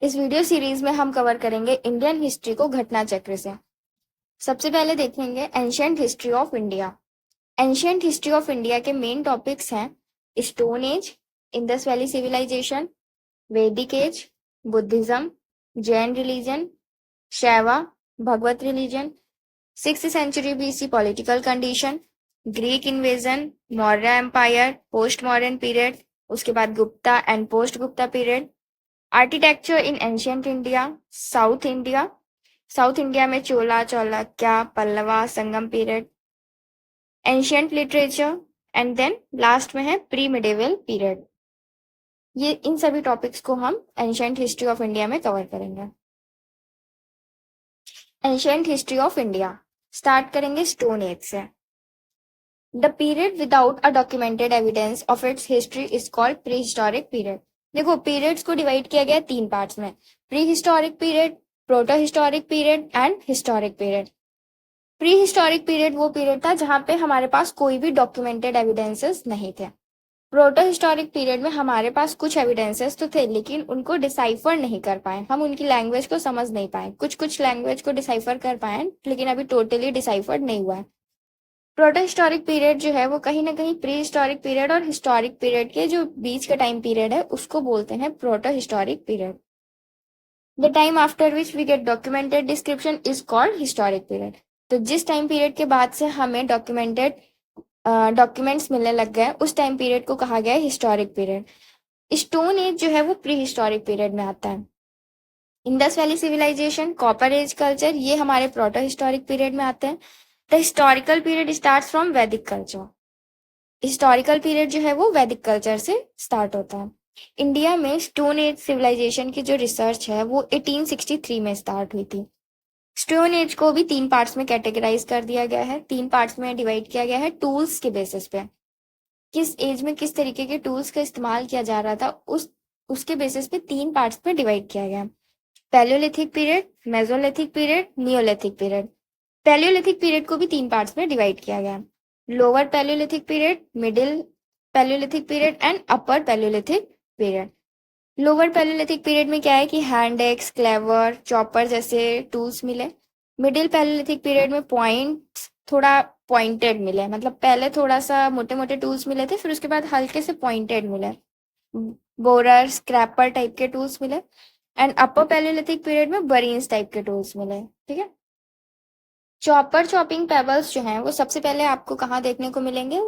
इस video series में हम कवर करेंगे इंडियन हिस्ट्री को घटना चक्र से। सबसे पहले देखेंगे ancient history of India. Ancient history of India के मेन टॉपिक्स हैं stone age, Indus valley civilisation, Vedic age, Buddhism, Jain religion, Shaiva, Bhagwat religion, 6th century BC political condition, Greek invasion, Maurya empire, post modern period, उसके बाद Gupta and post Gupta period, architecture in ancient India, South India, South India में Chola, Chalukya, Pallava, Sangam period, ancient literature and then last में है pre medieval period. ये इन सभी topics को हम ancient history of India में कवर करेंगे। Ancient history of India start करेंगे स्टोन एज से। The period without a documented evidence of its history is called pre historic period. देखो, पीरियड्स को डिवाइड किया गया 3 पार्ट्स में, pre historic period, proto historic period and historic period. Pre historic period वो period था जहां पे हमारे पास कोई भी डॉक्यूमेंटेड एविडेंसेस नहीं थे। प्रोटो हिस्टोरिक पीरियड में हमारे पास कुछ एविडेंसेस तो थे, लेकिन उनको डिसाइफर नहीं कर पाए, हम उनकी लैंग्वेज को समझ नहीं पाए। कुछ लैंग्वेज को डिसाइफर कर पाए, लेकिन अभी टोटली डिसाइफर नहीं हुआ है। प्रोटो हिस्टोरिक पीरियड जो है वो कहीं ना कहीं प्री हिस्टोरिक पीरियड और हिस्टोरिक पीरियड के जो बीच का टाइम पीरियड है उसको बोलते हैं proto historic period. The time after which we get documented description is called historic period. तो जिस टाइम पीरियड के बाद से हमें डॉक्यूमेंट्स मिलने लग गए उस टाइम पीरियड को कहा गया है हिस्टोरिक पीरियड। स्टोन एज जो है वो प्री हिस्टोरिक पीरियड में आता है। Indus valley civilisation, copper age culture, ये हमारे प्रोटो हिस्टोरिक पीरियड में आते हैं। The historical period starts from Vedic culture. Historical period जो है वो वैदिक कल्चर से स्टार्ट होता है। इंडिया में स्टोन एज सिविलाइजेशन की जो रिसर्च है वो 1863 में स्टार्ट हुई थी। स्टोन एज को भी 3 पार्ट्स में कैटेगराइज कर दिया गया है, 3 पार्ट्स में डिवाइड किया गया है टूल्स के बेसिस पे। किस एज में किस तरीके के टूल्स का इस्तेमाल किया जा रहा था उसके बेसिस पे 3 पार्ट्स में डिवाइड किया गया। Palaeolithic period, Mesolithic period, Neolithic period. Palaeolithic period को भी 3 पार्ट्स में डिवाइड किया गया। Lower palaeolithic period, middle Palaeolithic period and upper Palaeolithic period. Lower palaeolithic period में क्या है कि हैंड एक्स, क्लेवर, चॉपर जैसे टूल्स मिले। मिडिल पैलियोलिथिक पीरियड में पॉइंट्स थोड़ा पॉइंटेड मिले, मतलब पहले थोड़ा सा मोटे मोटे टूल्स मिले थे, फिर उसके बाद हल्के से पॉइंटेड मिले। बोरर, स्क्रैपर टाइप के टूल्स मिले। एंड अपर पैलियोलिथिक पीरियड में बरीन्स टाइप के टूल्स मिले। ठीक है। चॉपर चॉपिंग पेबल्स जो हैं वो सबसे पहले आपको कहाँ देखने को मिलेंगे?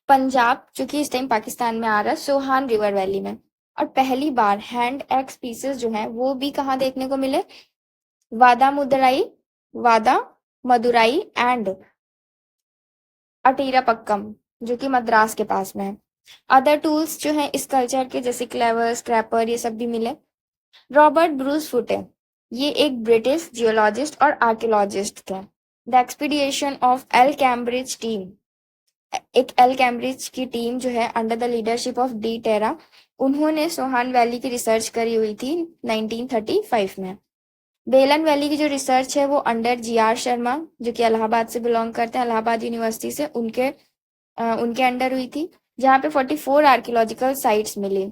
पंजाब, जो कि इस टाइम पाकिस्तान में आ रहा है, सोहान रिवर वैली में। और पहली बार हैंड एक्स पीसेस जो हैं वो भी कहाँ देखने को मिले? वादा मदुराई एंड अटीरापक्कम, जो कि मद्रास के पास में है। अदर टूल्स जो हैं इस कल्चर के, जैसे क्लेवर, स्क्रैपर, ये सब भी मिले। रॉबर्ट ब्रूस फुटे, ये एक ब्रिटिश जियोलॉजिस्ट और आर्कियोलॉजिस्ट थे। The expedition of Yale Cambridge team, एक एल कैम्ब्रिज की टीम जो है under the leadership of de Terra, उन्होंने सोहान वैली की रिसर्च करी हुई थी 1935 में। बेलन वैली की जो रिसर्च है वो अंडर जी.आर. शर्मा, जो कि इलाहाबाद से बिलोंग करते हैं, इलाहाबाद यूनिवर्सिटी से, उनके अंडर हुई थी, जहाँ पे 44 आर्कियोलॉजिकल साइट्स मिली,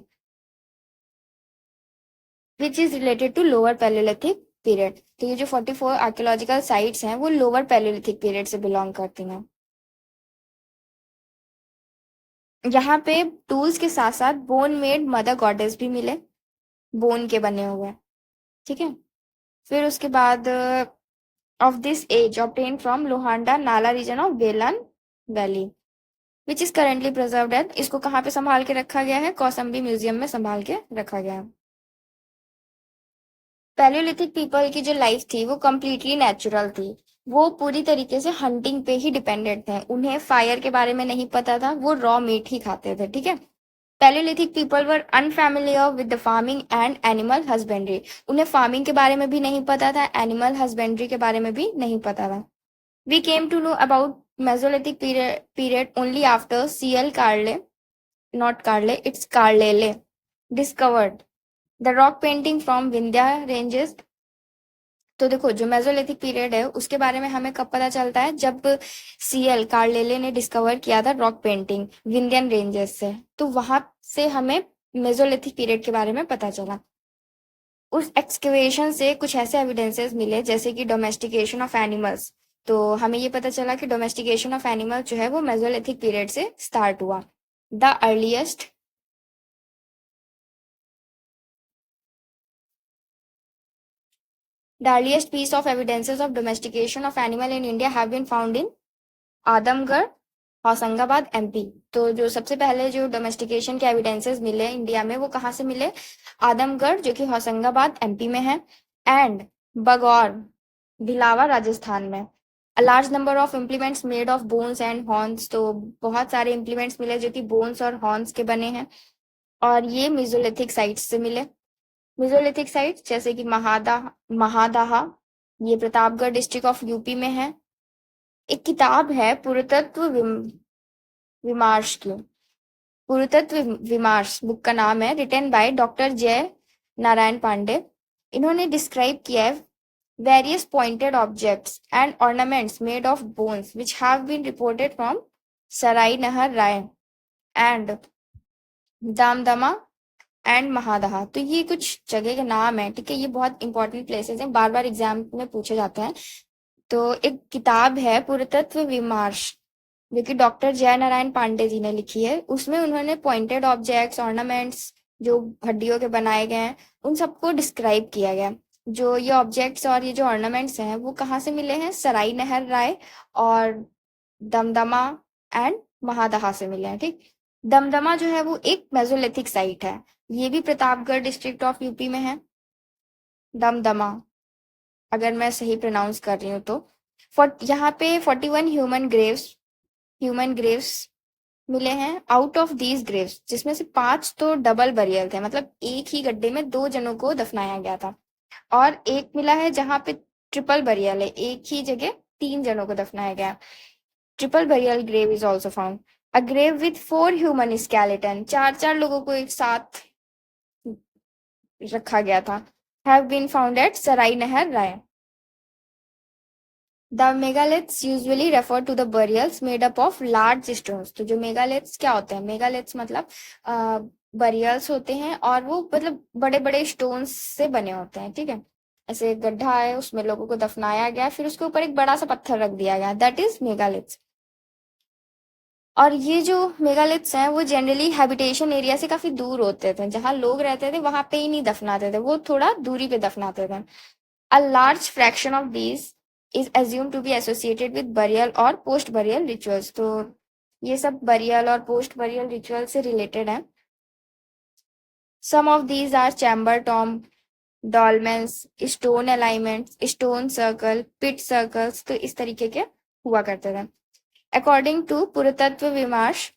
which is related to lower palaeolithic period. तो ये जो 44 आर्कियोलॉजिकल साइट्स हैं वो लोअर पैलियोलिथिक पीरियड से बिलोंग करती हैं। यहाँ पे टूल्स के साथ साथ बोन मेड मदर गॉडेस भी मिले, बोन के बने हुए। ठीक है। फिर उसके बाद of this age obtain from Lohanda Nala region of Belan valley, which is currently preserved at. इसको कहाँ पे संभाल के रखा गया है? कौसंबी म्यूजियम में संभाल के रखा गया है। पैलियोलिथिक पीपल की जो लाइफ थी वो कम्प्लीटली नेचुरल थी। वो पूरी तरीके से हंटिंग पे ही डिपेंडेंट थे, उन्हें फायर के बारे में नहीं पता था, वो रॉ मीट ही खाते थे। ठीक है। Palaeolithic people were unfamiliar with the farming and animal husbandry, उन्हें फार्मिंग के बारे में भी नहीं पता था, एनिमल हस्बेंड्री के बारे में भी नहीं पता था। We came to know about Mesolithic period only after CL Carle, not Carle, it's Carlleyle, discovered the rock painting from Vindhya ranges. तो देखो, जो मेसोलिथिक पीरियड है उसके बारे में हमें कब पता चलता है? जब सीएल कार्लेले ने डिस्कवर किया था रॉक पेंटिंग विंध्यन रेंजेस से, तो वहां से हमें मेसोलिथिक पीरियड के बारे में पता चला। उस एक्सकेवेशन से कुछ ऐसे एविडेंसेस मिले जैसे कि डोमेस्टिकेशन ऑफ एनिमल्स। तो हमें ये पता चला कि डोमेस्टिकेशन ऑफ एनिमल जो है वो मेसोलिथिक पीरियड से स्टार्ट हुआ। The earliest The earliest piece of evidences of domestication of animal in India have been found in Adamgarh, Hoshangabad, MP. तो जो सबसे पहले जो डोमेस्टिकेशन के एविडेंसेस मिले इंडिया में वो कहाँ से मिले? आदमगढ़ जो कि होशंगाबाद एमपी में है, एंड बगौर भिलावा राजस्थान में। A large number of implements made of bones and horns, तो बहुत सारे इम्प्लीमेंट्स मिले जो कि बोन्स और हॉर्न्स के बने हैं, और ये मेसोलिथिक साइट्स से मिले। मेसोलिथिक साइट्स जैसे कि महादाहा, ये प्रतापगढ़ डिस्ट्रिक्ट ऑफ यूपी में है। एक किताब है पुरातत्व विमर्श की, पुरातत्व विमर्श बुक का नाम है, रिटन बाय डॉक्टर जय नारायण पांडे। इन्होंने डिस्क्राइब किया है various pointed objects and ornaments made of bones which have been reported from Sarai Nahar Rai and Damdama and Mahadaha. तो ये कुछ जगह के नाम है, ठीक है, ये बहुत इंपॉर्टेंट प्लेसेस हैं, बार बार एग्जाम में पूछे जाते हैं। तो एक किताब है पुरातत्व विमर्श जो कि डॉक्टर जय नारायण पांडे जी ने लिखी है, उसमें उन्होंने पॉइंटेड ऑब्जेक्ट्स, ऑर्नामेंट्स जो हड्डियों के बनाए गए हैं उन सबको डिस्क्राइब किया गया। जो ये ऑब्जेक्ट्स और ये जो ऑर्नामेंट्स हैं वो कहाँ से मिले हैं? सराई नहर राय और दमदमा एंड महादहा से मिले हैं, ठीक। दमदमा जो है वो एक मेसोलिथिक साइट है, ये भी प्रतापगढ़ डिस्ट्रिक्ट ऑफ यूपी में है। दमदमा, अगर मैं सही प्रोनाउंस कर रही हूँ तो। यहाँ पे 41 ह्यूमन ग्रेव्स मिले हैं। आउट ऑफ दीज ग्रेव्स, जिसमें से 5 तो डबल बरियल थे, मतलब एक ही गड्ढे में 2 जनों को दफनाया गया था, और एक मिला है जहाँ पे ट्रिपल बरियल है, एक ही जगह 3 जनों को दफनाया गया। Triple burial grave is also found. A grave with 4 human skeleton, 4 लोगों को एक साथ रखा गया था, have been found at Sarai Nahar Rai. The megaliths usually refer to the burials made up of large stones. तो जो मेगालिथ्स क्या होते हैं? मेगालिथ्स मतलब बरियल्स होते हैं और वो मतलब बड़े बड़े स्टोन्स से बने होते हैं, ठीक है। ऐसे एक गड्ढा है, उसमें लोगों को दफनाया गया, फिर उसके ऊपर एक बड़ा सा पत्थर रख दिया गया, दैट इज मेगालिथ्स। और ये जो मेगालिथ्स हैं वो जनरली हैबिटेशन एरिया से काफी दूर होते थे, जहां लोग रहते थे वहां पे ही नहीं दफनाते थे, वो थोड़ा दूरी पे दफनाते थे। A large fraction of these is assumed to be associated with burial और post burial rituals। तो ये सब burial और post burial ritual से related है। Some of these are chamber tomb, dolmens, stone alignments, stone circle, pit circles, तो इस तरीके के हुआ करते थे। According to पुरातत्व विमर्श,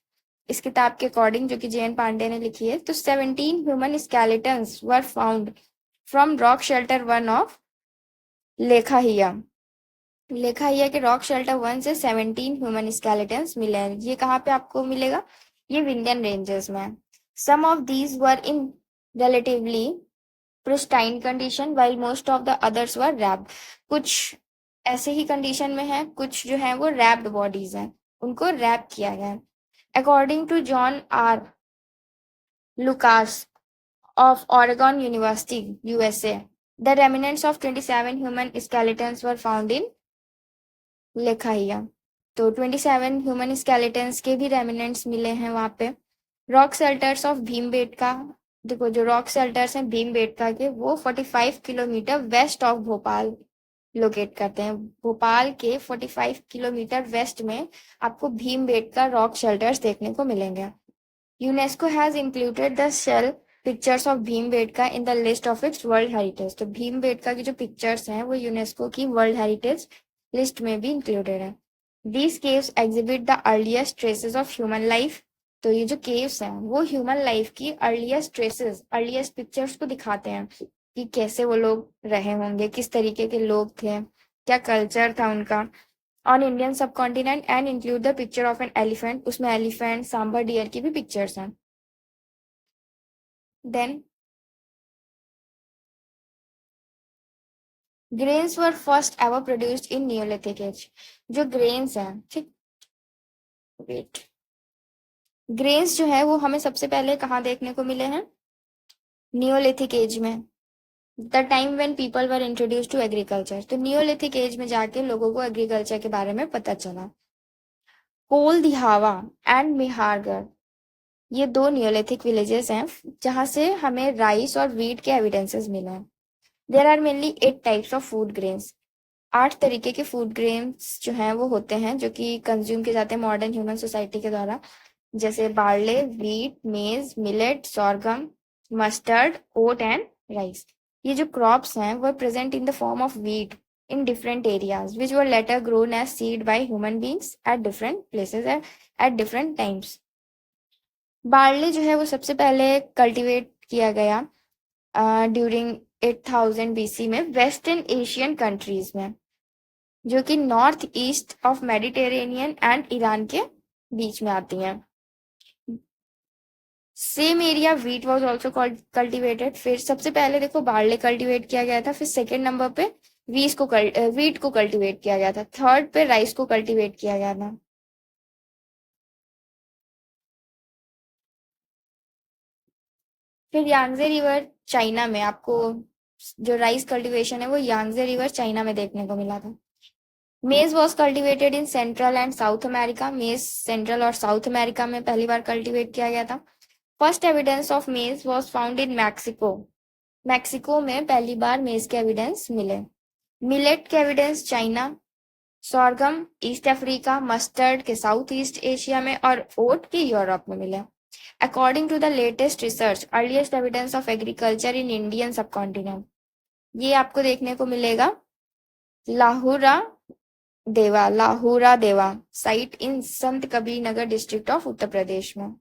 इस किताब के अकॉर्डिंग जो कि जे एन पांडे ने लिखी है, तो 17 human skeletons were found from rock shelter 1 of Lekhahia. Lekhahia के रॉक शेल्टर 1 से 17 ह्यूमन स्केलेटन्स मिले हैं। ये कहाँ पे आपको मिलेगा? ये विंध्यन रेंजेस में। Some of these were in relatively pristine condition while most of the others were wrapped. कुछ ऐसे ही कंडीशन में है, कुछ जो है वो रैप्ड बॉडीज हैं, उनको रैप किया गया है। According to John R Lucas of Oregon University, USA, the remnants of 27 human skeletons were found in लेखाहिया। तो 27 ह्यूमन स्केलेटन्स के भी रेमिनेंट्स मिले हैं वहां पे। रॉक शेल्टर्स ऑफ भीमबेटका, देखो जो रॉक शेल्टर्स हैं भीमबेटका के, वो 45 kilometres west of Bhopal locate करते हैं। भोपाल के 45 किलोमीटर वेस्ट में आपको भीमबेटका रॉक शेल्टर्स देखने को मिलेंगे। UNESCO has included the shell pictures of Bhimbetka in the list of its world heritage. तो भीमबेटका की जो पिक्चर्स हैं वो यूनेस्को की वर्ल्ड हेरिटेज लिस्ट में भी इंक्लूडेड है। These caves exhibit the earliest traces of human life. तो ये जो केव्स हैं वो ह्यूमन लाइफ की अर्लीस्ट ट्रेसेस, अर्लीस्ट पिक्चर्स को दिखाते हैं कि कैसे वो लोग रहे होंगे, किस तरीके के लोग थे, क्या कल्चर था उनका। On Indian sub continent and include the picture of an elephant, उसमें एलिफेंट, सांबर डियर की भी पिक्चर्स हैं। Then grains were first ever produced in neolithic age. जो ग्रेन्स हैं, ठीक, वेट, ग्रेन्स जो है वो हमें सबसे पहले कहाँ देखने को मिले हैं? नियोलिथिक एज में। The time when people were introduce to agriculture. तो नियोलिथिक एज में जाके लोगों को एग्रीकल्चर के बारे में पता चला। कोल दिहावा एंड मेहारगढ़, ये दो नियोलिथिक विलेजेस हैं जहां से हमें राइस और वीट के एविडेंसेस मिले हैं। There are mainly 8 types of food grains. 8 तरीके के फूड ग्रेन्स जो हैं वो होते हैं जो कि कंज्यूम किए जाते हैं मॉडर्न ह्यूमन सोसाइटी के द्वारा, जैसे barley, wheat, maize, millet, sorghum, mustard, oat and rice. ये जो क्रॉप्स हैं वो present in the form of wheat in different areas which were later grown as seed by human beings at different places at different times. Barley जो है वो सबसे पहले cultivate किया गया ड्यूरिंग 8000 BC में वेस्टर्न एशियन कंट्रीज में, जो कि north east of Mediterranean and Iran के बीच में आती हैं। Same area wheat was also cultivated. फिर सबसे पहले देखो बार्ले कल्टिवेट किया गया था, फिर सेकेंड नंबर पे वीट को कल्टिवेट किया गया था, थर्ड पे राइस को कल्टिवेट किया गया था। फिर यांगजे रिवर चाइना में आपको जो राइस कल्टीवेशन है वो यांगजे रिवर चाइना में देखने को मिला था। Maize was cultivated in central and south America. Maize central और साउथ अमेरिका में पहली बार कल्टिवेट किया गया था। First evidence of maize was found in Mexico. Mexico में पहली बार मेज के एविडेंस मिले। मिलेट के evidence China, sorghum east Africa, mustard के साउथ ईस्ट एशिया में और ओट के यूरोप में मिले। According to the latest research, earliest evidence of agriculture in Indian subcontinent, ये आपको देखने को मिलेगा लाहुरा देवा site in Sant Kabir Nagar district of Uttar Pradesh में।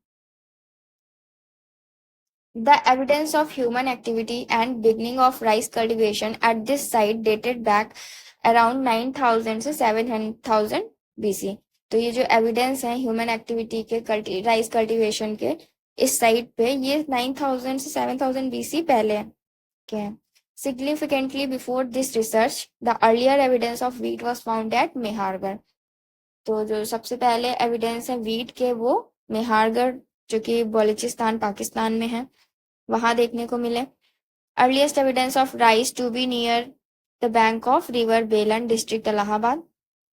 The evidence of human activity and beginning of rice cultivation at this site dated back around 9000 से 7000 BC। तो ये जो एविडेंस है ह्यूमन एक्टिविटी के राइस कल्टीवेशन के इस साइट पे, ये 9000 से 7000 BC पहले के हैं। Significantly before this research the earlier evidence of wheat was found at Mehrgarh. तो जो सबसे पहले एविडेंस है वीट के वो मेहारगढ़, जो कि बलूचिस्तान पाकिस्तान में है, वहां देखने को मिले। Earliest evidence of rice to be near the bank of river Belan district Allahabad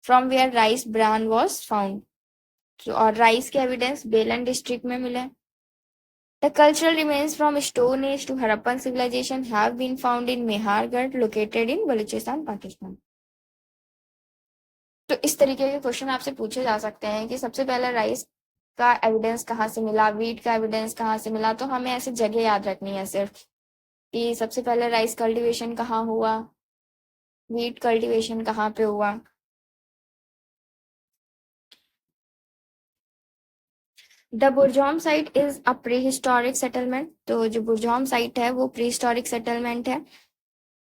from where rice bran was found. और राइस के एविडेंस बेलन डिस्ट्रिक्ट में मिले। The cultural remains from stone age to Harappan civilisation have been found in Mehrgarh located in Baluchistan Pakistan. तो इस तरीके के question आपसे पूछे जा सकते हैं कि सबसे पहले राइस का एविडेंस कहाँ से मिला, वीट का एविडेंस कहाँ से मिला। तो हमें ऐसे जगह याद रखनी है सिर्फ कि सबसे पहले राइस कल्टीवेशन कहाँ हुआ, वीट कल्टीवेशन कहाँ पे हुआ। The Burzahom site is a pre historic settlement. तो जो बुरजॉम साइट है वो प्री हिस्टोरिक सेटलमेंट है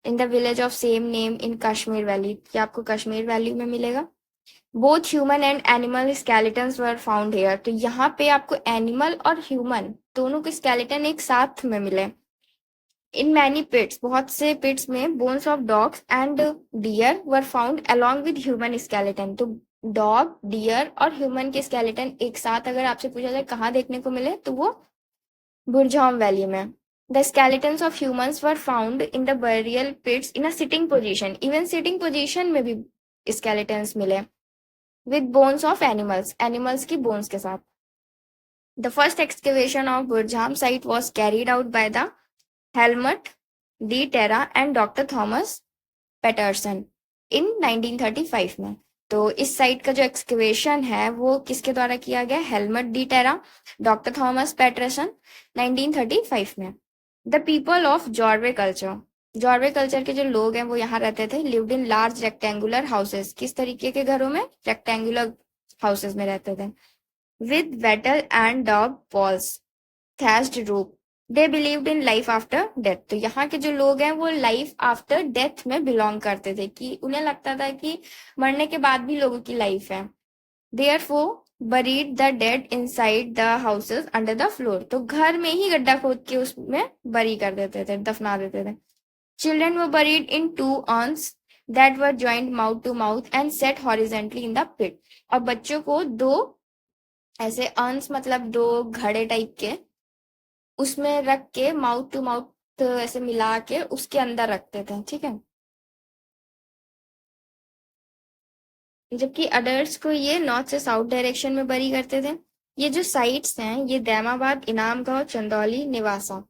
in the village of same name in Kashmir valley, कि आपको कश्मीर वैली में मिलेगा। Both human and animal skeletons were found here. तो यहाँ पे आपको एनिमल और ह्यूमन दोनों के स्केलेटन एक साथ में मिले। इन मैनी पिट्स, बहुत से पिट्स में bones of dogs and deer were found along with human skeleton. तो डॉग, डियर और ह्यूमन के स्केलेटन एक साथ अगर आपसे पूछा जाए कहाँ देखने को मिले तो वो बुरजॉम वैली में। The skeletons of humans were found in the burial pits in a sitting position. Even sitting position में भी स्केलेटन्स मिले विद बोन्स ऑफ एनिमल्स की बोन्स के साथ। The first excavation of Burzahom site was carried out by the Helmut de Terra and doctor Thomas Paterson in 1935 में। तो इस site का जो एक्सकेवेशन है वो किसके द्वारा किया गया, हेलमट डी टेरा, डॉक्टर थॉमस पैटरसन 1935 में। The people of Jorwe culture के जो लोग हैं वो यहाँ रहते थे। Lived in large rectangular houses, किस तरीके के घरों में, रेक्टेंगुलर हाउसेस में रहते थे। With Vettel and dog walls, thatched roof. They believed in life after death. तो यहाँ के जो लोग हैं वो लाइफ आफ्टर डेथ में बिलोंग करते थे, कि उन्हें लगता था कि मरने के बाद भी लोगों की लाइफ है। Therefore buried the dead inside the houses under the floor. तो घर में ही गड्ढा खोद के उसमें बरी कर देते थे, दफना देते थे। Children were buried in 2 urns that were joined mouth to mouth and set horizontally in the pit। और बच्चों को 2 ऐसे अर्न्स, मतलब 2 घड़े टाइप के, उसमें रख के माउथ टू माउथ तो ऐसे मिला के उसके अंदर रखते थे, ठीक है। जबकि अडल्ट्स को ये नॉर्थ से साउथ डायरेक्शन में बरी करते थे। ये जो साइट्स हैं ये दैमाबाद, इनामगांव, चंदौली, नेवासा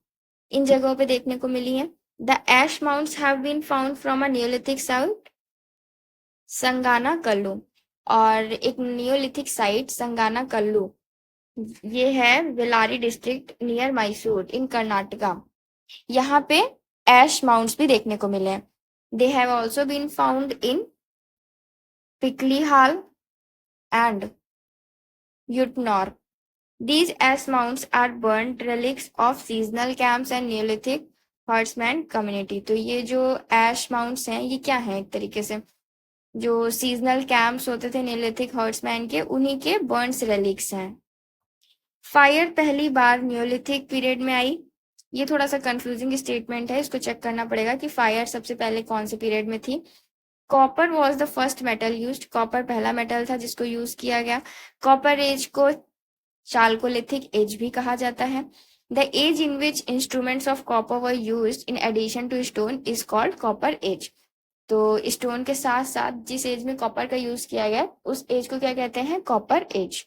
इन जगहों पे देखने को मिली है। The ash mounds have been found from a Neolithic site Sanganakallu. और एक नियोलिथिक साइट संगाना कल्लू ये है Bellary district near Mysore in Karnataka. यहाँ पे एश माउंट्स भी देखने को मिले हैं। They have also been found in Piklihal and Utnur. These ash mounds are burnt relics of seasonal camps and Neolithic herdsman community। तो ये जो एश माउंट्स हैं ये क्या है, एक तरीके से जो सीजनल कैंप्स होते थे नियोलिथिक हर्ड्समैन के, उन्हीं के बर्न्स रेलिक्स हैं। फायर पहली बार नियोलिथिक पीरियड में आई। ये थोड़ा सा कंफ्यूजिंग स्टेटमेंट है, इसको चेक करना पड़ेगा कि फायर सबसे पहले कौन से पीरियड में थी। Copper was the first metal used. Copper पहला मेटल था जिसको यूज किया गया। कॉपर एज को चाल्कोलिथिक एज भी कहा जाता है। The age in which instruments of copper were used in addition to stone is called copper age. तो स्टोन के साथ साथ जिस एज में कॉपर का यूज किया गया उस एज को क्या कहते हैं, copper age.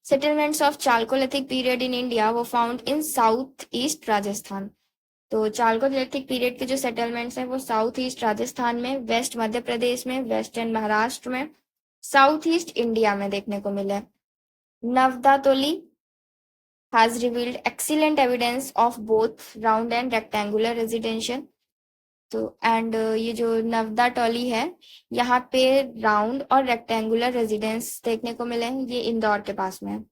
Settlements of Chalcolithic period in India वो found in south east Rajasthan. तो चाल्कोलिथिक पीरियड के जो सेटलमेंट्स हैं वो साउथ ईस्ट राजस्थान में, वेस्ट मध्य प्रदेश में, वेस्टर्न महाराष्ट्र में, साउथ ईस्ट इंडिया में देखने को मिले। नवदातोली has revealed excellent evidence of both round and rectangular residential। तो एंड ये जो नवदा टॉली है यहाँ पे राउंड और रेक्टेंगुलर रेजिडेंस देखने को मिले हैं। ये इंदौर के पास में है,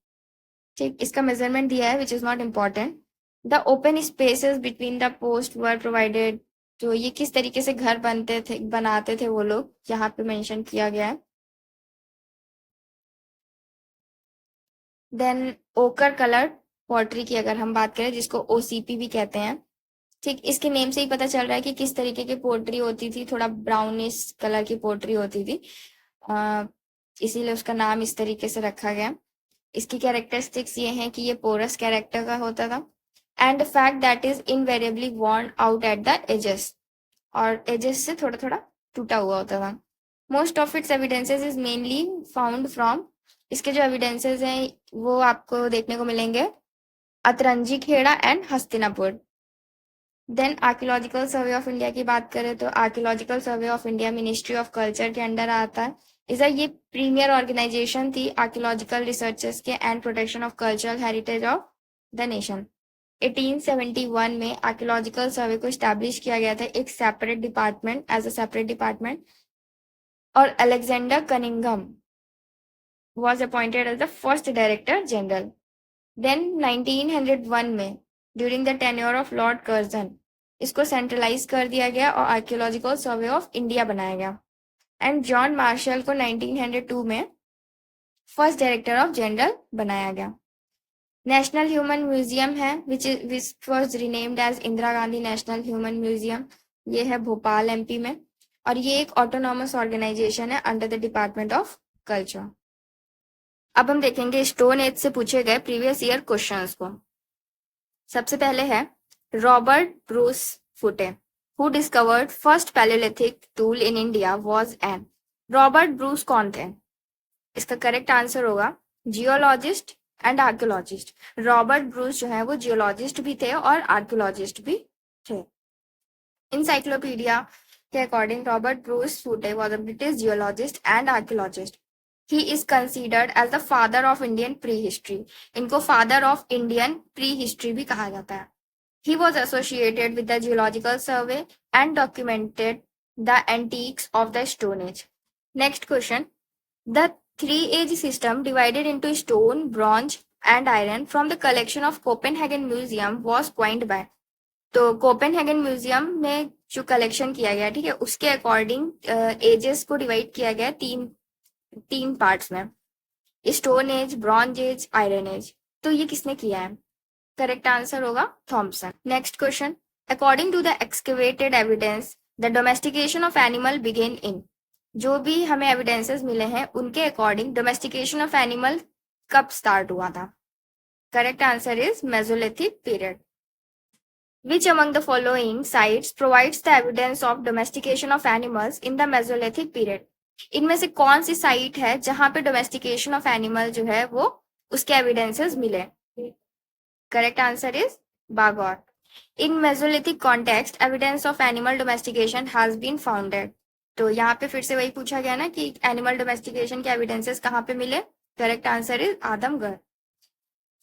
ठीक। इसका मेजरमेंट दिया है which is not important. The open spaces between the post were provided. तो ये किस तरीके से घर बनाते थे वो लोग, यहाँ पे मेंशन किया गया है। देन ओकर कलर पॉटरी की अगर हम बात करें, जिसको ओसीपी भी कहते हैं, ठीक। इसके नेम से ही पता चल रहा है कि किस तरीके की पोट्री होती थी, थोड़ा ब्राउनिश कलर की पोट्री होती थी, इसीलिए उसका नाम इस तरीके से रखा गया। इसकी कैरेक्टरिस्टिक्स ये हैं कि ये पोरस कैरेक्टर का होता था and fact that is invariably worn out at the ages, और एजेस से थोड़ा थोड़ा टूटा हुआ होता था। Most of its evidences is mainly found from. इसके जो एविडेंसेस हैं वो आपको देखने को मिलेंगे Atranji Khera and Hastinapur. Then archaeological survey of India की बात करें तो archaeological survey of India ministry of culture के अंडर आता है। ये प्रीमियर ऑर्गेनाइजेशन थी आर्कियोलॉजिकल रिसर्चेस के and protection of cultural heritage of the nation. 1871 में आर्कियोलॉजिकल सर्वे को स्टैब्लिश किया गया था एक separate department, as a separate department, और Alexander Cunningham was appointed as the first director general। Then 1901 में during the tenure of Lord Curzon इसको centralise कर दिया गया और आर्कियोलॉजिकल सर्वे ऑफ इंडिया बनाया गया। एंड जॉन मार्शल को 1902 में फर्स्ट डायरेक्टर ऑफ जनरल बनाया गया। नेशनल ह्यूमन म्यूजियम है which was renamed as Indira Gandhi national human museum. ये है भोपाल एमपी में, और ये एक ऑटोनॉमस ऑर्गेनाइजेशन है under the department of culture. अब हम देखेंगे स्टोन एज से पूछे गए प्रीवियस ईयर क्वेश्चंस को। सबसे पहले है रॉबर्ट ब्रूस फुटे who discovered first palaeolithic tool in India was an. Robert Bruce कौन थे? इसका करेक्ट आंसर होगा geologist and archaeologist. Robert Bruce जो है वो जियोलॉजिस्ट भी थे और आर्कियोलॉजिस्ट भी थे। इंसाइक्लोपीडिया के अकॉर्डिंग रॉबर्ट ब्रूस फुटे was a British geologist and archaeologist. He is considered as the father of Indian prehistory। इनको father of Indian prehistory भी कहा जाता है। He was associated with the Geological Survey and documented the antiques of the Stone Age। Next question, the three-age system divided into stone, bronze and iron from the collection of Copenhagen Museum was coined by। तो Copenhagen museum में जो collection किया गया, ठीक है, उसके according edges को divide किया गया तीन पार्ट्स में, stone age, bronze age, iron age. तो ये किसने किया है? करेक्ट आंसर होगा Thomsen. Next question, according to the excavated evidence the domestication of animal began in. जो भी हमें एविडेंसेस मिले हैं उनके अकॉर्डिंग डोमेस्टिकेशन ऑफ एनिमल कब स्टार्ट हुआ था? Correct answer is Mesolithic period. Which among the following sites provides the evidence of domestication of animals in the Mesolithic period? इनमें से कौन सी साइट है जहां पे डोमेस्टिकेशन ऑफ एनिमल जो है वो उसके एविडेंसेस मिले? Correct answer is Bagor. In mesolithic context evidence of animal domestication has been founded. तो यहाँ पे फिर से वही पूछा गया ना कि एनिमल डोमेस्टिकेशन के एविडेंसेस कहाँ पे मिले? Correct answer is Adamgarh.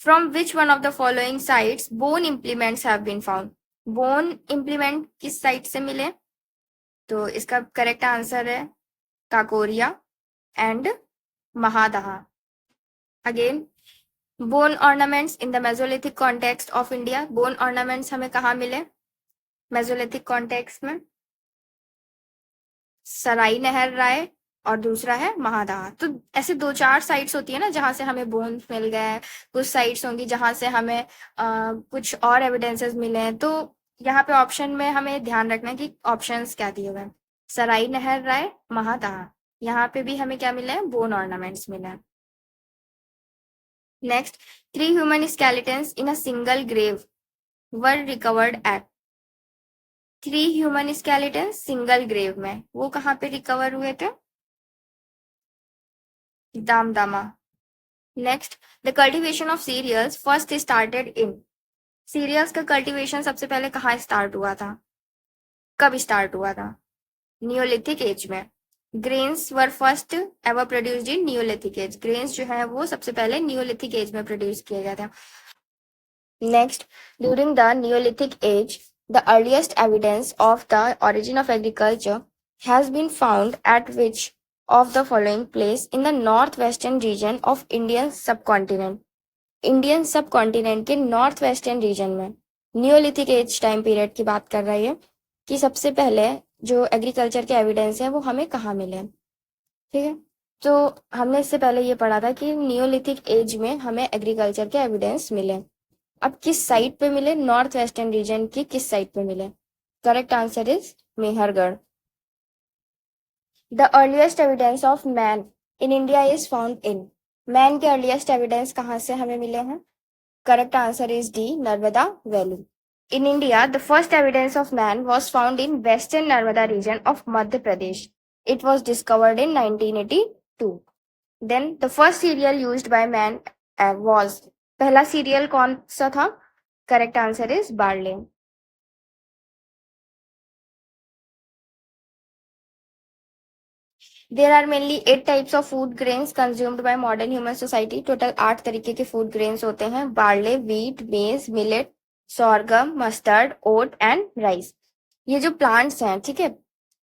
From which one of the following sites bone implements have been found? Bone implement किस साइट से मिले? तो इसका करेक्ट आंसर है Kakoria and Mahadaha. Again, bone ornaments in the Mesolithic context of India. Bone ornaments हमें कहाँ मिले Mesolithic context में? सराई नहर राय और दूसरा है महादहा. तो ऐसे 2-4 साइट्स होती है ना जहां से हमें बोन्स मिल गए. कुछ साइट्स होंगी जहां से हमें कुछ और एविडेंसेस मिले हैं. तो यहाँ पे ऑप्शन में हमें ध्यान रखना है कि ऑप्शंस क्या दिए हुए हैं. सराई नहर राय, महादहा, यहाँ पे भी हमें क्या मिला है? बोन ऑर्नामेंट्स मिले हैं. Next, 3 human skeletons in a single grave were recovered at. 3 human skeleton single grave में वो कहाँ पे रिकवर हुए थे? Damdama. Next, the cultivation of cereals first started in. Cereals का कल्टीवेशन सबसे पहले कहाँ स्टार्ट हुआ था? कब स्टार्ट हुआ था? नियोलिथिक एज में. Grains were first ever produced in neolithic age. Grains जो है वो सबसे पहले नियोलिथिक एज में प्रोड्यूस किए गए थे. Next, during the neolithic age the earliest evidence of the origin of agriculture has been found at which of the following place in the northwestern region of Indian subcontinent. Indian subcontinent के north western region में neolithic age time period की बात कर रही है कि सबसे पहले जो एग्रीकल्चर के एविडेंस है वो हमें कहाँ मिले. ठीक है, तो हमने इससे पहले ये पढ़ा था कि नियोलिथिक एज में हमें एग्रीकल्चर के एविडेंस मिले. अब किस साइट पे मिले? नॉर्थ वेस्टर्न रीजन की किस साइट पे मिले? Correct answer is Mehrgarh. The earliest evidence of man in India is found in. Man के earliest evidence कहाँ से हमें मिले हैं? Correct answer is D, Narmada Valley. In India, the first evidence of man was found in western Narmada region of Madhya Pradesh. It was discovered in 1982. Then the first cereal used by man was. पहला cereal कौन सा था? Correct answer is barley. There are mainly 8 types of food grains consumed by modern human society. Total 8 तरीके के food grains होते हैं. Barley, wheat, maize, millet, sorghum, mustard, oat and rice. ये जो प्लांट्स हैं, ठीक है,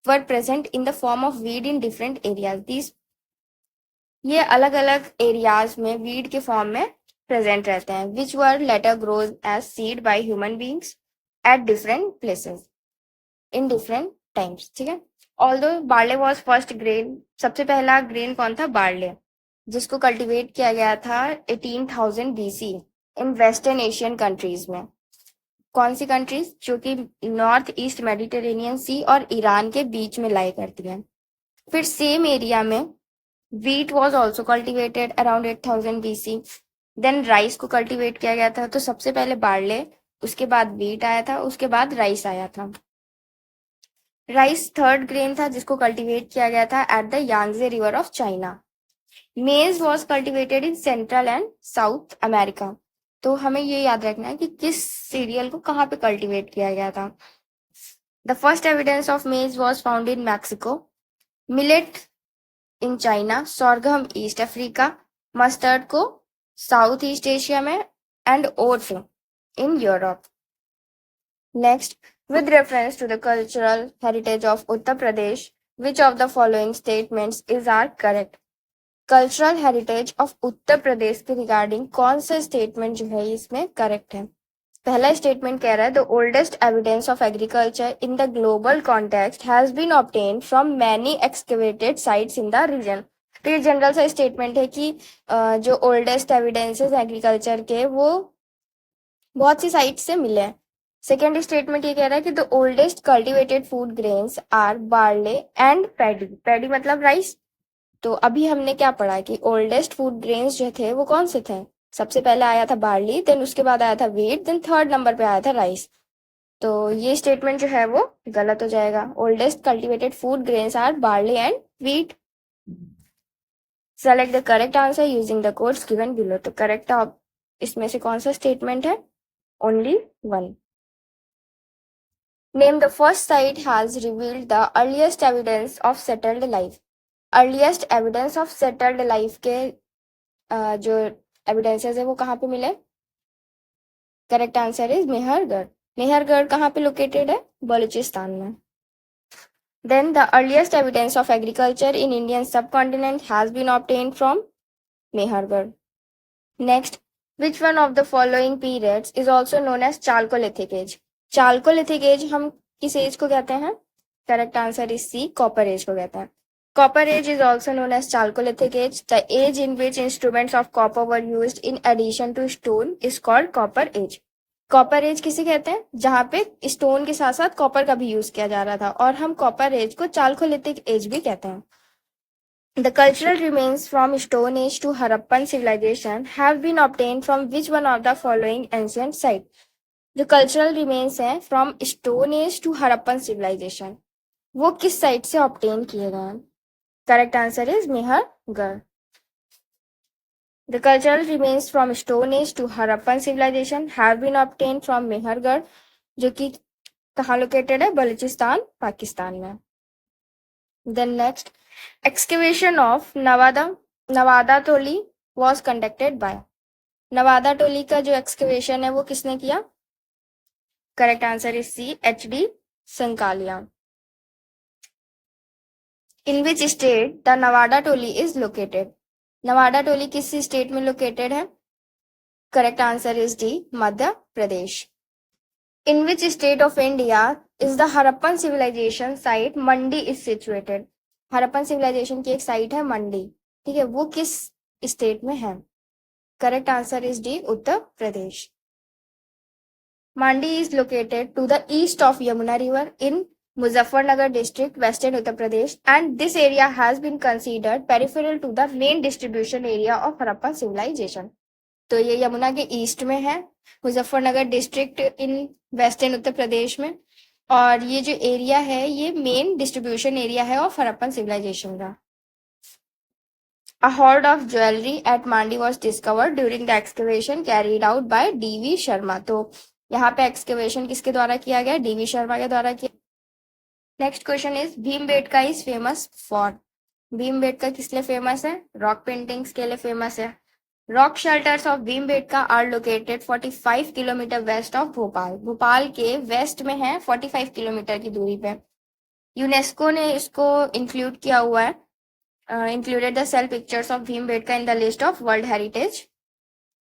were present in the form of weed in different areas. This ये अलग अलग एरियाज में वीड के फॉर्म में प्रेजेंट रहते हैं. Which were later grows as seed by human beings at different places in different times. ठीक है, although barley was first grain. सबसे पहला ग्रेन कौन था? बार्ले, जिसको कल्टीवेट किया गया था 18,000 BC in western Asian countries में. कौन सी कंट्रीज? जो कि नॉर्थ ईस्ट मेडिटेरेनियन सी और ईरान के बीच में लाई करती हैं. फिर सेम एरिया में wheat was also cultivated around 8,000 BC. Then rice को कल्टिवेट किया गया था. तो सबसे पहले बार्ले, उसके बाद व्हीट आया था, उसके बाद राइस आया था. राइस थर्ड ग्रेन था जिसको कल्टीवेट किया गया था at the Yangtze river of China. Maize was cultivated in central and south America. तो हमें ये याद रखना है कि किस सीरियल को कहाँ पे कल्टीवेट किया गया था. The first evidence of maize was found in Mexico, millet in China, sorghum east Africa, mustard को साउथ ईस्ट एशिया में and oat in Europe. Next, with reference to the cultural heritage of Uttar Pradesh, which of the following statements is are correct? Cultural heritage of Uttar Pradesh के regarding कौन सा statement जो है इसमें correct है? पहला statement कह रहा है the oldest evidence of agriculture in the global context has been obtained from many excavated sites in the region. तो ये जनरल सा स्टेटमेंट है कि जो ओल्डेस्ट एविडेंसेस एग्रीकल्चर के वो बहुत सी साइट से मिले हैं. सेकेंड स्टेटमेंट ये कह रहा है कि the oldest cultivated food grains are barley and paddy. Paddy मतलब राइस. तो अभी हमने क्या पढ़ा कि ओल्डेस्ट फूड ग्रेन्स जो थे वो कौन से थे? सबसे पहले आया था बार्ली, देन उसके बाद आया था व्हीट, देन थर्ड नंबर पे आया था राइस। तो ये स्टेटमेंट जो है वो गलत हो जाएगा। Oldest cultivated food grains are barley and wheat. Select the correct answer using the codes given below. तो करेक्ट इसमें से कौन सा स्टेटमेंट है? Only one. Name the first site has revealed the earliest evidence of settled life. Earliest evidence of settled life के जो evidences है वो कहाँ पे मिले? Correct answer is Mehrgarh. Mehrgarh कहाँ पे लोकेटेड है? बलूचिस्तान में। Then the earliest evidence of agriculture in Indian subcontinent has been obtained from Mehrgarh. Next, which one of the following periods is also known as chalcolithic age. Chalcolithic age हम किस age को कहते हैं? Correct answer is C, copper age को कहते हैं। Copper age is also known as Chalcolithic age. The age in which instruments of copper were used in addition to stone is called Copper age. Copper age किसे कहते हैं? जहाँ पे stone के साथ साथ कॉपर का भी यूज किया जा रहा था, और हम कॉपर एज को चाल्कोलिथिक एज भी कहते हैं। The cultural remains from Stone Age to Harappan civilization have been obtained from which one of the following ancient site? जो cultural remains हैं from Stone Age to Harappan civilization, वो किस site से obtain किए गए हैं? Correct answer is Mehergarh. The cultural remains from Stone Age to Harappan civilization have been obtained from Mehergarh, जो कि कहाँ लोकेटेड है? बलूचिस्तान, पाकिस्तान में। Then next, excavation of Navada Toli was conducted by। Nawada टोली का जो एक्सकवेशन है वो किसने किया? Correct answer is C, HD Sankalia. In which state the Navda Toli is located. Navda Toli किस स्टेट में लोकेटेड है? Correct answer is D, Madhya Pradesh. In which state of India is the Harappan civilisation site Mandi is situated. Harappan civilisation की एक साइट है मंडी, ठीक है, वो किस स्टेट में है? Correct answer is D, Uttar Pradesh. Mandi is located to the east of Yamuna River in Muzaffarnagar district, western Uttar Pradesh, and this area has been considered peripheral to the main distribution area of Harappan civilization. तो ये यमुना के east में है, Muzaffarnagar district in western Uttar Pradesh में, और ये जो area है ये मेन डिस्ट्रीब्यूशन एरिया है ऑफ हड़प्पन सिविलाइजेशन का। A hoard of jewelry at Mandi was discovered during the excavation carried out by D.V. Sharma. तो यहाँ पे एक्सकेवेशन किसके द्वारा किया गया? D.V. शर्मा के द्वारा किया। Next question is Bhimbetka is famous for. Bhimbetka किस लिए फेमस है? रॉक पेंटिंग्स के लिए फेमस है। Rock shelters of Bhimbetka are located 45 kilometres west of Bhopal. Bhopal के वेस्ट में है, 45 किलोमीटर की दूरी पे। यूनेस्को ने इसको इंक्लूड किया हुआ है, included the cell pictures of Bhimbetka in the list of World Heritage.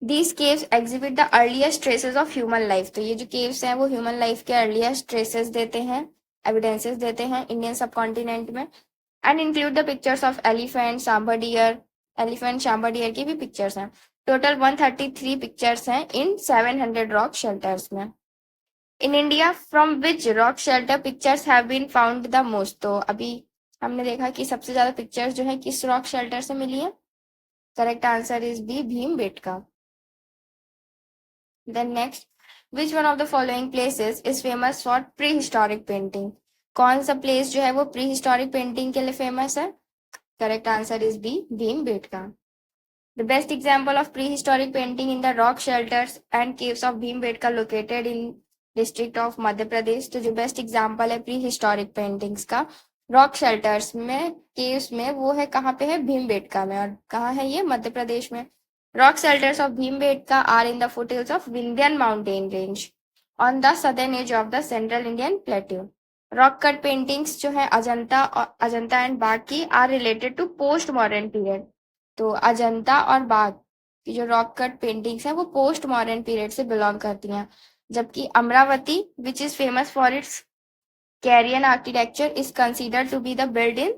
These caves exhibit the earliest traces of human life. तो ये जो caves हैं वो human life के earliest traces देते हैं, evidences देते हैं Indian subcontinent में, and include the pictures of elephant, sambar deer, elephant, sambar deer की भी pictures हैं। Total 133 pictures हैं in 700 rock shelters में। In India, from which rock shelter pictures have been found the most? तो अभी हमने देखा कि सबसे ज्यादा पिक्चर्स जो है किस रॉक शेल्टर से मिली है? Correct answer is B, Bhimbetka. Then next, which one of the following places is famous for pre historic painting. कौन सा प्लेस जो है वो प्री हिस्टोरिक पेंटिंग के लिए फेमस है? Correct answer is B, Bhimbetka. The best example of pre historic painting in the rock shelters and caves of Bhimbetka located in district of Madhya Pradesh. तो जो बेस्ट एग्जाम्पल है प्री हिस्टोरिक पेंटिंग्स का rock shelters में, caves में, वो है कहाँ पे है? भीमबेटका में। और कहाँ है ये? मध्य प्रदेश में। Rock shelters of Bhimbetka are in the foothills of Vindhyan mountain range on the southern edge of the central Indian plateau. Rock cut paintings जो है अजंता एंड बाग की are related to post modern period. तो अजंता और बाग की जो रॉक कट पेंटिंग्स हैं वो post modern period से बिलोंग करती हैं, जबकि Amravati which is famous for its Carian architecture is considered to be the built in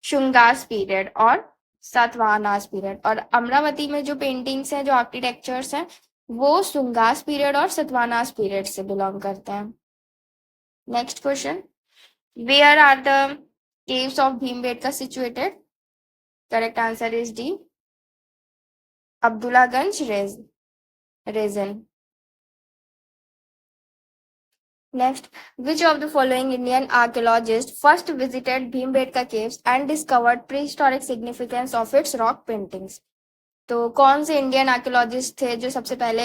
Shungas period और सातवाहनास पीरियड। और अमरावती में जो पेंटिंग्स हैं, जो आर्किटेक्चर्स हैं, वो शुंगास पीरियड और सातवाहनास पीरियड से बिलोंग करते हैं। Next question, where are the caves of Bhimbetka situated? Correct answer is D, Abdullaganj region. Next, which of the following Indian archaeologists first visited Bhimbetka caves and discovered prehistoric significance of its rock paintings? तो कौन से Indian archaeologist थे जो सबसे पहले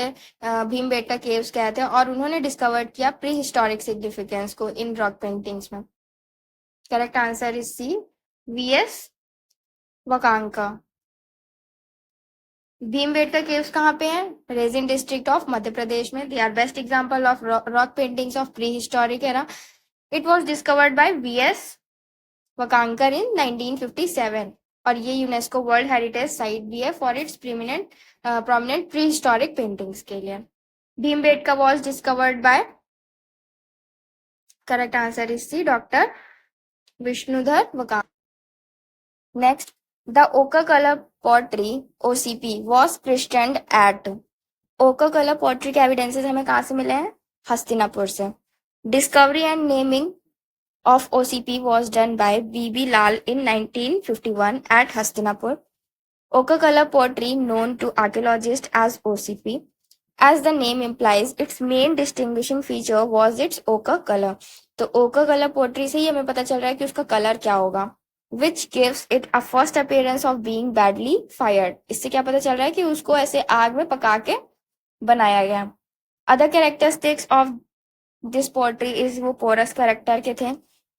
Bhimbetka caves गए थे और उन्होंने डिस्कवर किया प्री हिस्टोरिक सिग्निफिकेंस को इन रॉक पेंटिंग्स में? Correct answer is C, VS Wakanka. Bhimbetka caves कहाँ पे हैं? रेजिन डिस्ट्रिक्ट ऑफ मध्य प्रदेश में। They are best example of rock paintings of prehistoric era. It was discovered by VS Wakankar in 1957 और ये यूनेस्को वर्ल्ड हेरिटेज साइट भी है for its prominent prehistoric paintings के लिए। Bhimbetka was discovered by, correct answer is C, doctor Vishnudhar वकांकर। Next, the ओका colour pottery OCP was christened at। ओका colour pottery के evidences हमें कहाँ से मिले हैं? हस्तिनापुर से। Discovery and naming of OCP was done by B.B. Lal in 1951 at Hastinapur. Ochre color pottery, known to archaeologists as OCP, as the name implies, its main distinguishing feature was its ochre color. तो ochre color pottery से ही हमें पता चल रहा है कि उसका colour क्या होगा, which gives it a first appearance of being badly fired। इससे क्या पता चल रहा है कि उसको ऐसे आग में पका के बनाया गया। Other characteristics of this pottery is वो porous character के थे,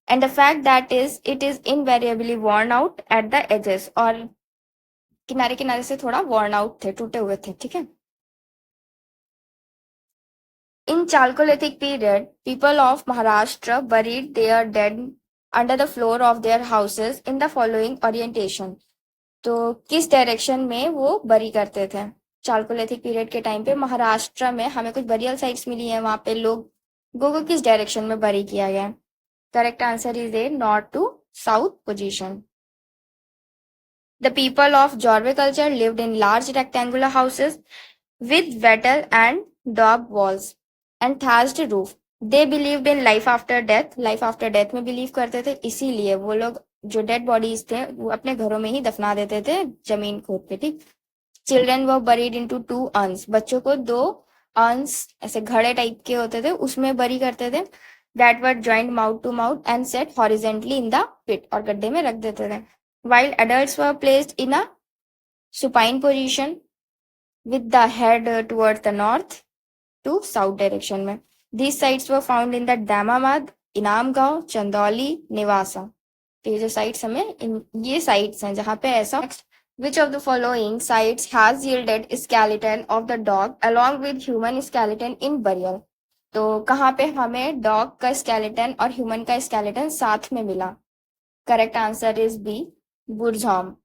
and the fact that it is invariably worn out at the edges, और किनारे किनारे से थोड़ा worn out थे, टूटे हुए थे, ठीक है। In Chalcolithic period, people of Maharashtra buried their dead under the floor of their houses in the following orientation। तो किस डायरेक्शन में वो बरी करते थे? चालकोलिथिक पीरियड के टाइम पे महाराष्ट्र में हमें कुछ बरियल साइट्स मिली हैं, वहां पे लोगों को किस डायरेक्शन में बरी किया गया? Correct answer is A, north to south position. The people of Jorve culture lived in large rectangular houses with wattle and daub walls and thatched roof. They believed in life after death। Life after death में believe करते थे, इसीलिए वो लोग जो dead bodies थे वो अपने घरों में ही दफना देते थे, जमीन खोद के, ठीक। Children were buried into 2 earns. बच्चों को 2 अर्न्स, ऐसे घड़े टाइप के होते थे, उसमें बरी करते थे। That were joined mouth to mouth and set horizontally in the pit, और गड्ढे में रख देते थे। while adults were placed in a supine position with the head towards the north to south direction में। These sites were found in the Damamad, Inamgaon, Chandauli, निवासा। तो ये जो साइट्स हमें ये साइट्स हैं जहाँ पे ऐसा। Which of the following sites has yielded skeleton of the dog along with human skeleton in burial? तो कहाँ पे हमें डॉग का स्केलेटन और ह्यूमन का स्केलेटन साथ में मिला? Correct answer is B, Burzahom.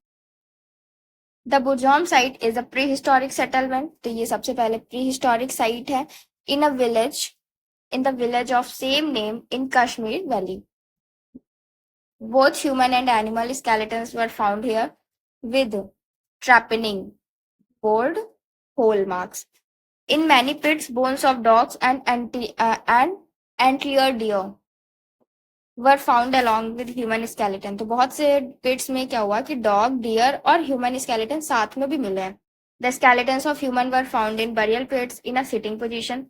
The Burzahom site is a pre historic settlement. तो ये सबसे पहले प्री हिस्टोरिक साइट है in the village of same name in Kashmir valley. Both human and animal skeletons were found here with trappening board hole marks. In many pits, bones of dogs and antler deer were found along with human skeleton। तो बहुत से pits में क्या हुआ कि dog, deer और human skeleton साथ में भी मिले हैं। The skeletons of human were found in burial pits in a sitting position.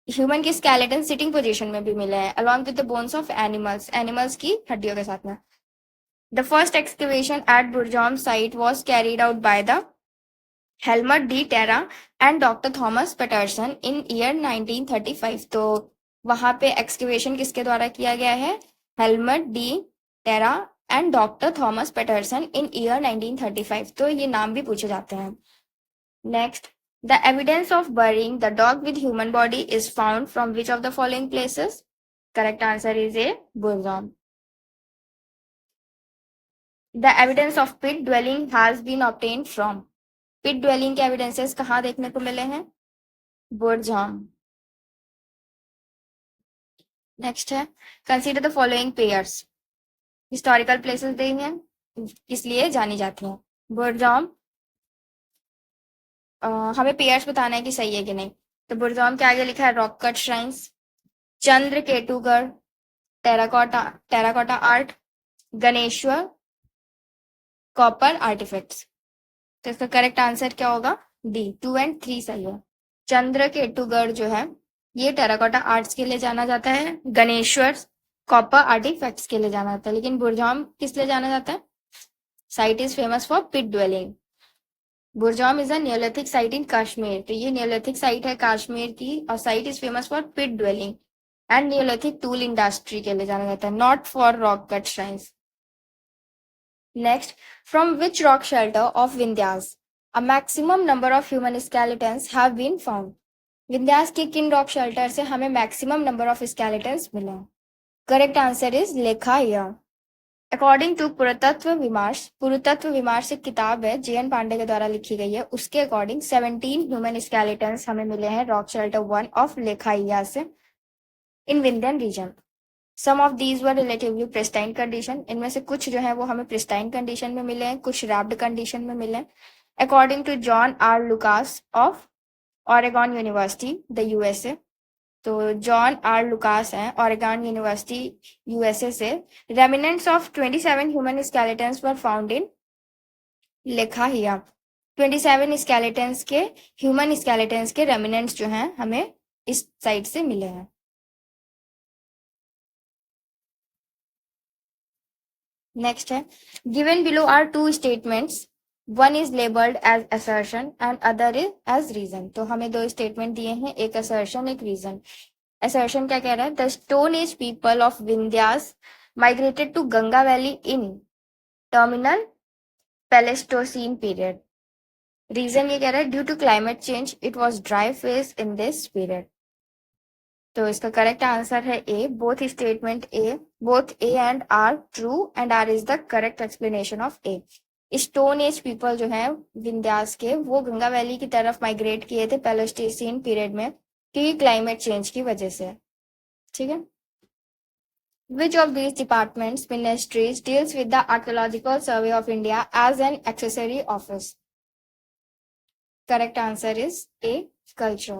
Human की स्केलेटन सिटिंग पोजीशन में भी मिले हैं along with the bones of animals की हड्डियों के साथ में। The first excavation at Burjam site was carried out by the Helmut D. Terra and Dr. Thomas Patterson in year 1935। तो वहां पे एक्सकेवेशन किसके द्वारा किया गया है? Helmut de Terra and doctor Thomas Paterson in year 1935। तो ये नाम भी पूछे जाते हैं। Next, the evidence of burying the dog with human body is found from which of the following places? Correct answer is A, Burzahom. The evidence of pit dwelling has been obtained from। pit dwelling के evidences कहाँ देखने को मिले हैं? बुरझाम। Next है, consider the following pairs. Historical places देंगे किस लिए जानी जाती हैं? बुरझाम, हमें पेयर्स बताना है कि सही है कि नहीं। तो बुरझाम के आगे लिखा है rock cut shrines, Chandraketugarh, terracotta art, Ganeshwar copper artefacts. तो इसका करेक्ट आंसर क्या होगा? डी, 2 एंड 3 सही है। चंद्रकेतुगढ़ जो है ये टेराकोटा आर्ट्स के लिए जाना जाता है, गणेश्वर कॉपर आर्टिफैक्ट्स के लिए जाना जाता है, लेकिन बुरजाम किस लिए जाना जाता है? Site is famous for pit dwelling. Burzahom is a Neolithic site in Kashmir, तो ये नियोलिथिक साइट है कश्मीर की और site is famous for pit dwelling and Neolithic tool industry के लिए जाना जाता है, not for rock cut shrines. Next, from which rock shelter of Vindhyas a maximum number of human skeletons have been found? Vindhyas के किन रॉक शेल्टर से हमें maximum number of skeletons मिले? Correct answer is Lekhahia. According to Puratattva Vimarsh एक किताब है JN. Pandey के द्वारा लिखी गई है, उसके अकॉर्डिंग 17 ह्यूमन स्केलेटन्स हमें मिले हैं रॉक शेल्टर 1 ऑफ लेखाइया से in Vindhyan region. Some of these were relatively pristine condition, इनमें से कुछ जो है वो हमें प्रिस्टाइन कंडीशन में मिले हैं, कुछ रैप्ड कंडीशन में मिले हैं। According to John R Lukacs of Oregon University the USA, तो जॉन आर लुकास हैं ऑरेगॉन यूनिवर्सिटी यूएसए से, remnants of 27 human skeletons were found in Lekhahia. 27 skeletons के ह्यूमन स्केलेटन्स के रेमिनेंट्स जो हैं हमें इस साइट से मिले हैं। नेक्स्ट है, given below are two statements, one is labelled as assertion and other is as reason. तो हमें दो स्टेटमेंट दिए हैं, एक असर्शन एक रीजन। असर्शन क्या कह रहा है? The stone age people of Vindhyas migrated to Ganga valley in terminal Pleistocene period. Reason ये कह रहा है due to climate change it was dry phase in this period. तो इसका करेक्ट आंसर है A, both statement A, both A and R true and R is the correct explanation of A. Stone age people जो है विंध्यास के, वो Ganga valley की तरफ migrate किए थे पैलेस्टीन पीरियड में, क्योंकि क्लाइमेट चेंज की वजह से। ठीक है। Which of these departments, ministries deals with the Archaeological Survey of India as an accessory office? Correct answer is A, culture.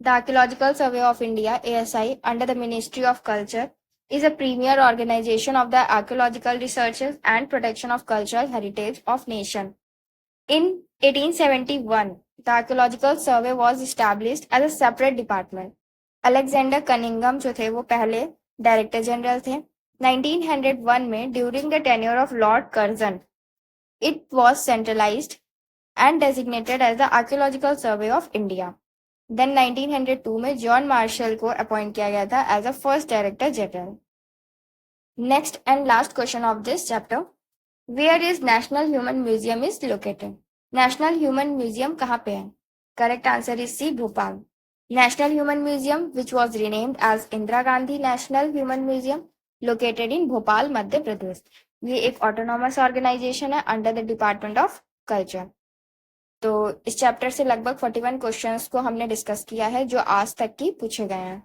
The Archaeological Survey of India, ASI, under the Ministry of Culture, is a premier organization of the archaeological researches and protection of cultural heritage of nation. In 1871, the Archaeological Survey was established as a separate department. Alexander Cunningham जो थे वो पहले director general थे। 1901 में during the tenure of Lord Curzon it was centralised and designated as the archaeological survey of India. Then 1902 में John Marshall को appoint किया गया था as a first director general. Next and last question of this chapter, where is national human museum is located? National human museum कहाँ पे है? Correct answer is C, Bhopal. National Human Museum, which was renamed as Indira Gandhi National Human Museum, located in Bhopal, Madhya Pradesh. ये एक autonomous organisation है under the department of culture. तो इस chapter से लगभग 41 क्वेश्चंस को हमने डिस्कस किया है जो आज तक की पूछे गए हैं।